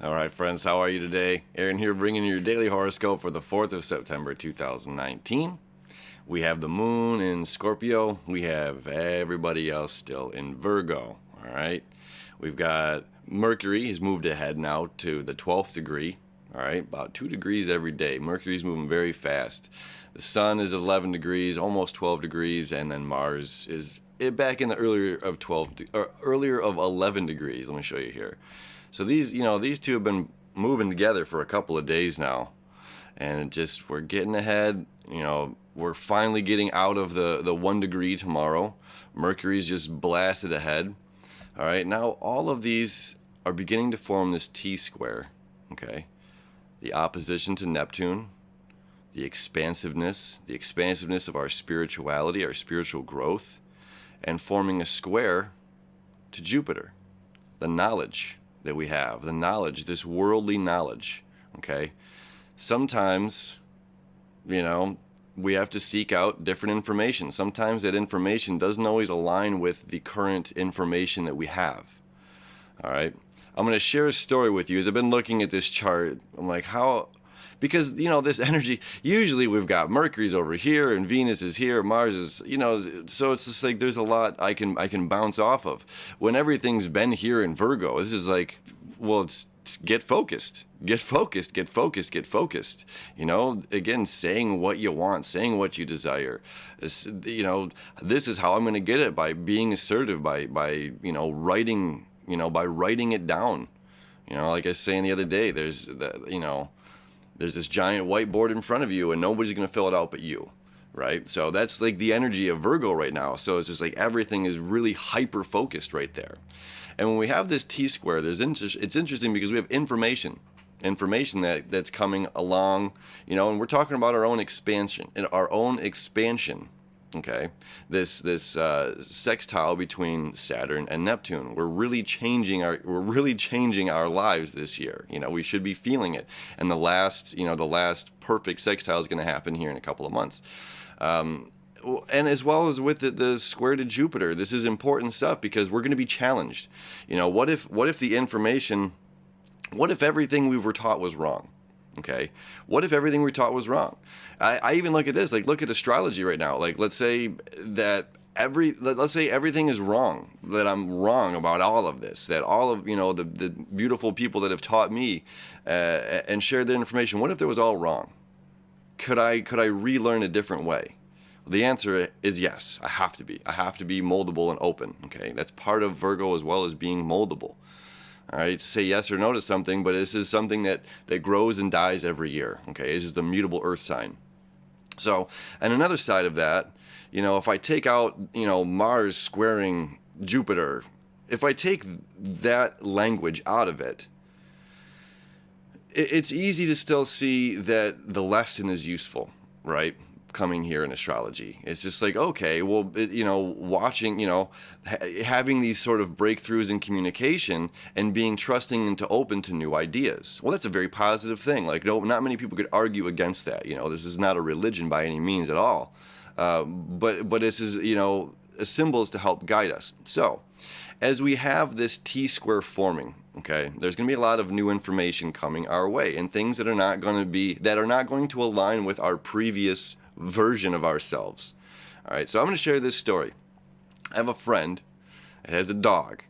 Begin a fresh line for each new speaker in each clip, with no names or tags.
All right, friends, how are you today? Aaron here bringing you your daily horoscope for the 4th of September 2019. We have the moon in Scorpio. We have everybody else still in Virgo. All right. We've got Mercury. He's moved ahead now to the 12th degree. All right. About 2 degrees every day. Mercury's moving very fast. The sun is 11 degrees, almost 12 degrees. And then Mars is back in the earlier of 11 degrees. Let me show you here. So these two have been moving together for a couple of days now, and we're getting ahead. We're finally getting out of the 1 degree tomorrow. Mercury's just blasted ahead. All right, now all of these are beginning to form this T-square. Okay, the opposition to Neptune, the expansiveness of our spirituality, our spiritual growth, and forming a square to Jupiter, the knowledge that we have, this worldly knowledge. Okay, sometimes we have to seek out different information. Sometimes that information doesn't always align with the current information that we have. All right, I'm going to share a story with you. As I've been looking at this chart, I'm like, because this energy, usually we've got Mercury's over here and Venus is here, Mars is, so it's just like there's a lot I can bounce off of. When everything's been here in Virgo, this is like, well, it's get focused. Again, saying what you want, saying what you desire. This is how I'm going to get it, by being assertive, by writing, by writing it down. Like I was saying the other day, there's this giant whiteboard in front of you and nobody's going to fill it out but you, right? So that's like the energy of Virgo right now. So it's just like everything is really hyper focused right there. And when we have this T-square, it's interesting because we have information that's coming along, and we're talking about our own expansion. Okay, this sextile between Saturn and Neptune. We're really changing our lives this year. We should be feeling it. And the last perfect sextile is going to happen here in a couple of months. And as well as with the square to Jupiter, this is important stuff because we're going to be challenged. What if everything we were taught was wrong? Okay, what if everything we taught was wrong? I even look at this, like look at astrology right now. Like let's say everything is wrong, that I'm wrong about all of this, that all of the beautiful people that have taught me and shared their information. What if it was all wrong? Could I relearn a different way? The answer is yes. I have to be moldable and open. Okay, that's part of Virgo as well as being moldable. All right, say yes or no to something, but this is something that grows and dies every year. Okay, this is the mutable earth sign. So, and another side of that, if I take out, Mars squaring Jupiter, if I take that language out of it, it's easy to still see that the lesson is useful, right? Coming here in astrology, it's just like, okay, well, watching, having these sort of breakthroughs in communication and being trusting and open to new ideas. Well, that's a very positive thing. Like, no, not many people could argue against that. This is not a religion by any means at all, but this is symbols to help guide us. So, as we have this T-square forming, okay, there's going to be a lot of new information coming our way and things that are not going to align with our previous version of ourselves. All right, so I'm going to share this story. I have a friend that has a dog,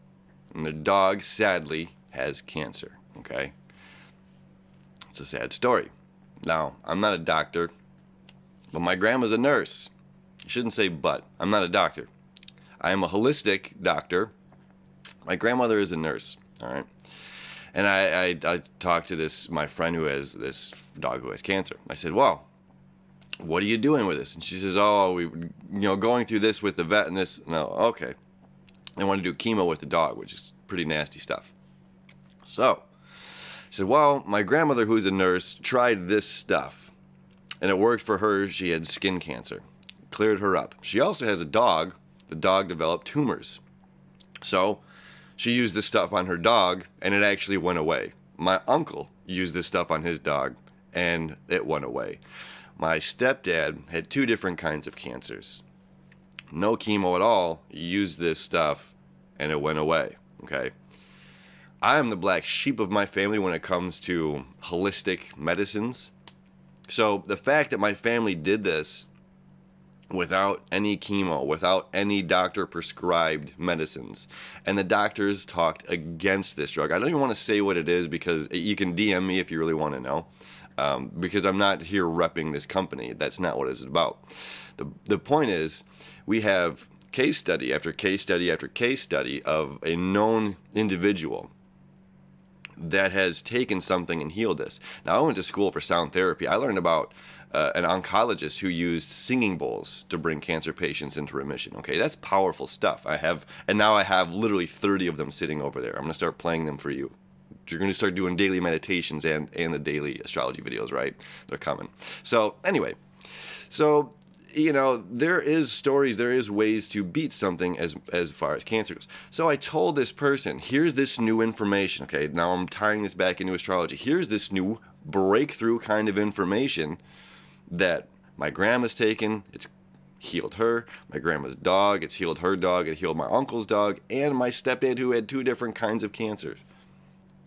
and the dog sadly has cancer. Okay, it's a sad story. Now, I'm not a doctor, but my grandma's a nurse. I shouldn't say but. I'm not a doctor. I am a holistic doctor. My grandmother is a nurse. All right, and I talked to my friend who has this dog who has cancer. I said, well, what are you doing with this? And she says, oh, we going through this with the vet and this. No, okay. They want to do chemo with the dog, which is pretty nasty stuff. So I said, well, my grandmother, who's a nurse, tried this stuff and it worked for her. She had skin cancer, cleared her up. She also has a dog. The dog developed tumors. So she used this stuff on her dog and it actually went away. My uncle used this stuff on his dog and it went away. My stepdad had 2 different kinds of cancers. No chemo at all, used this stuff, and it went away, okay? I am the black sheep of my family when it comes to holistic medicines. So the fact that my family did this without any chemo, without any doctor prescribed medicines, and the doctors talked against this drug. I don't even want to say what it is because you can DM me if you really want to know, because I'm not here repping this company. That's not what it's about. The point is, we have case study after case study after case study of a known individual that has taken something and healed this. Now, I went to school for sound therapy. I learned about an oncologist who used singing bowls to bring cancer patients into remission. Okay, that's powerful stuff. Now I have literally 30 of them sitting over there. I'm going to start playing them for you. You're going to start doing daily meditations and the daily astrology videos, right? They're coming. So anyway, there is stories, there is ways to beat something as far as cancer goes. So I told this person, here's this new information. Okay, now I'm tying this back into astrology. Here's this new breakthrough kind of information that my grandma's taken. It's healed her. My grandma's dog, it's healed her dog. It healed my uncle's dog and my stepdad who had 2 different kinds of cancers.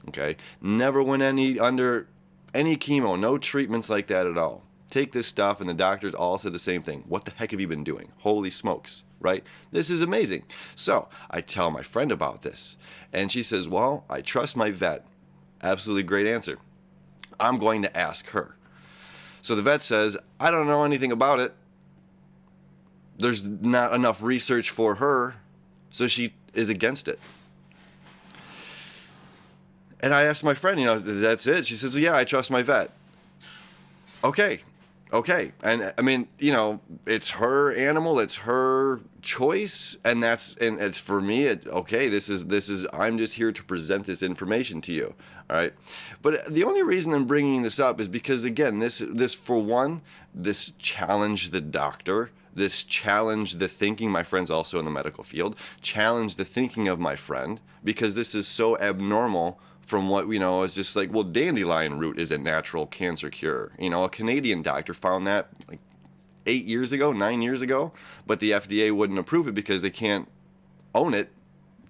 Okay, never went under any chemo, no treatments like that at all. Take this stuff, and the doctors all said the same thing. What the heck have you been doing? Holy smokes, right? This is amazing. So I tell my friend about this, and she says, well, I trust my vet. Absolutely great answer. I'm going to ask her. So the vet says, I don't know anything about it. There's not enough research for her, so she is against it. And I asked my friend, that's it? She says, yeah, I trust my vet. Okay. And I mean, it's her animal, it's her choice, and it's for me, this is I'm just here to present this information to you. All right. But the only reason I'm bringing this up is because, again, this for one, this challenged the doctor, this challenged the thinking. My friend's also in the medical field, challenged the thinking of my friend, because this is so abnormal from what we know is just like, well, dandelion root is a natural cancer cure. A Canadian doctor found that like 9 years ago, but the FDA wouldn't approve it because they can't own it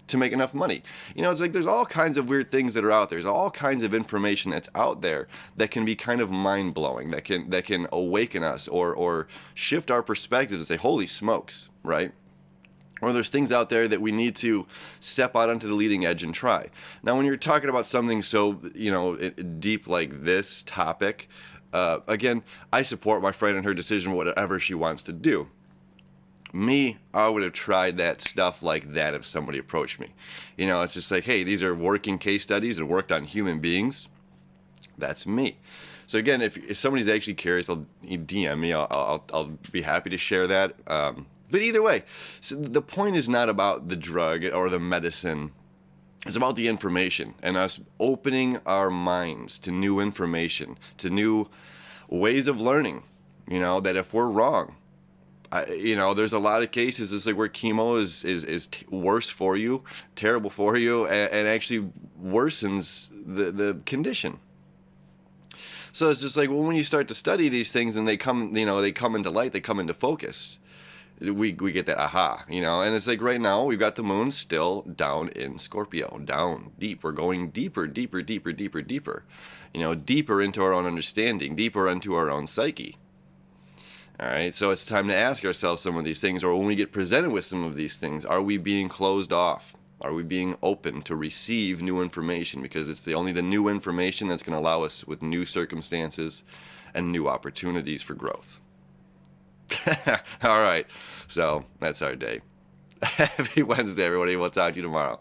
to make enough money. It's like there's all kinds of weird things that are out there. There's all kinds of information that's out there that can be kind of mind-blowing, that can awaken us or shift our perspective to say, holy smokes, right? Or there's things out there that we need to step out onto the leading edge and try. Now, when you're talking about something so, deep like this topic, again, I support my friend in her decision, whatever she wants to do. Me, I would have tried that stuff like that if somebody approached me. It's just like, hey, these are working case studies that worked on human beings. That's me. So again, if somebody's actually curious, they'll DM me. I'll be happy to share that. But either way, so the point is not about the drug or the medicine. It's about the information and us opening our minds to new information, to new ways of learning, that if we're wrong, there's a lot of cases it's like where chemo is worse for you, terrible for you, and actually worsens the condition. So it's just like, well, when you start to study these things and they come into light, they come into focus. We get that aha, and it's like right now we've got the moon still down in Scorpio, down deep. We're going deeper, deeper into our own understanding, deeper into our own psyche. All right, so it's time to ask ourselves some of these things, or when we get presented with some of these things, are we being closed off? Are we being open to receive new information? Because it's only the new information that's going to allow us with new circumstances and new opportunities for growth. All right, so that's our day. Happy Wednesday, everybody. We'll talk to you tomorrow.